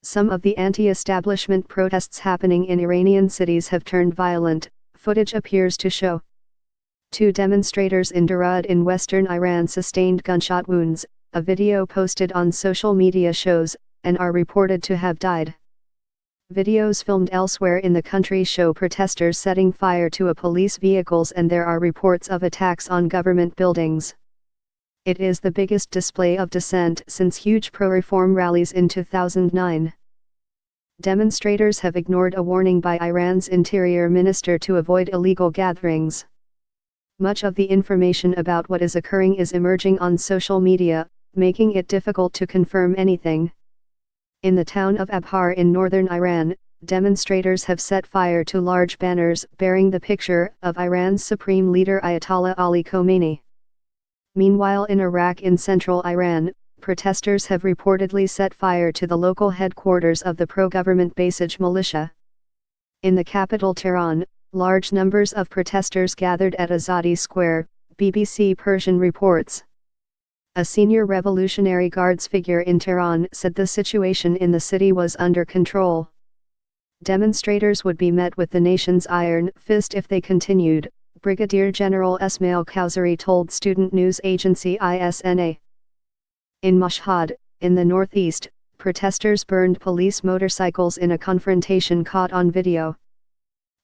Some of the anti-establishment protests happening in Iranian cities have turned violent, footage appears to show. 2 demonstrators in Darud in western Iran sustained gunshot wounds, a video posted on social media shows, and are reported to have died. Videos filmed elsewhere in the country show protesters setting fire to police vehicles, and there are reports of attacks on government buildings. It is the biggest display of dissent since huge pro-reform rallies in 2009. Demonstrators have ignored a warning by Iran's interior minister to avoid illegal gatherings. Much of the information about what is occurring is emerging on social media, making it difficult to confirm anything. In the town of Abhar in northern Iran, demonstrators have set fire to large banners bearing the picture of Iran's supreme leader Ayatollah Ali Khomeini. Meanwhile, in Iraq in central Iran, protesters have reportedly set fire to the local headquarters of the pro-government Basij militia. In the capital Tehran, large numbers of protesters gathered at Azadi Square, BBC Persian reports. A senior Revolutionary Guards figure in Tehran said the situation in the city was under control. Demonstrators would be met with the nation's iron fist if they continued, Brigadier General Esmail Kausari told student news agency ISNA. In Mashhad, in the northeast, protesters burned police motorcycles in a confrontation caught on video.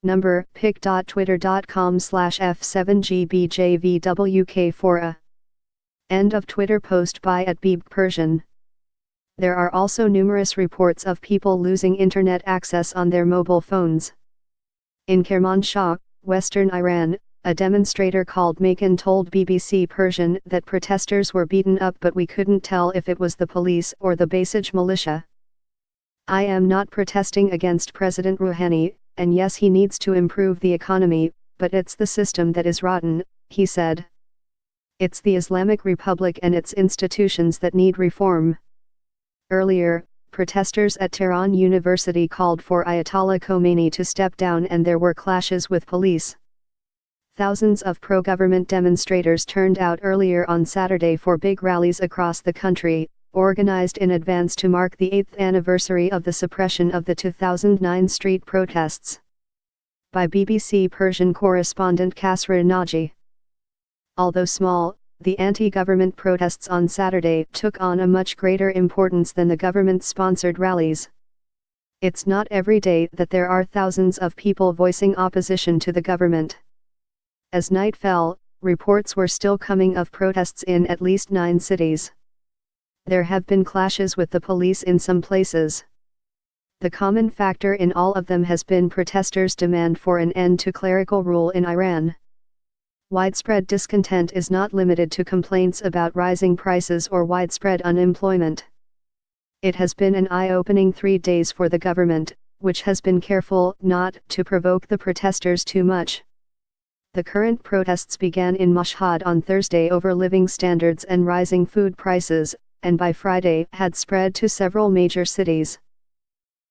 Number pic.twitter.com/f7gbjvwk4a. End of Twitter post by @Beeb Persian. There are also numerous reports of people losing internet access on their mobile phones. In Kermanshah, western Iran, a demonstrator called Makan told BBC Persian that protesters were beaten up, but we couldn't tell if it was the police or the Basij militia. I am not protesting against President Rouhani, and yes, he needs to improve the economy, but it's the system that is rotten, he said. It's the Islamic Republic and its institutions that need reform. Earlier, protesters at Tehran University called for Ayatollah Khomeini to step down, and there were clashes with police. Thousands of pro-government demonstrators turned out earlier on Saturday for big rallies across the country, organized in advance to mark the 8th anniversary of the suppression of the 2009 street protests. By BBC Persian correspondent Kasra Naji. Although small, the anti-government protests on Saturday took on a much greater importance than the government-sponsored rallies. It's not every day that there are thousands of people voicing opposition to the government. As night fell, reports were still coming of protests in at least 9 cities. There have been clashes with the police in some places. The common factor in all of them has been protesters' demand for an end to clerical rule in Iran. Widespread discontent is not limited to complaints about rising prices or widespread unemployment. It has been an eye-opening 3 days for the government, which has been careful not to provoke the protesters too much. The current protests began in Mashhad on Thursday over living standards and rising food prices, and by Friday had spread to several major cities.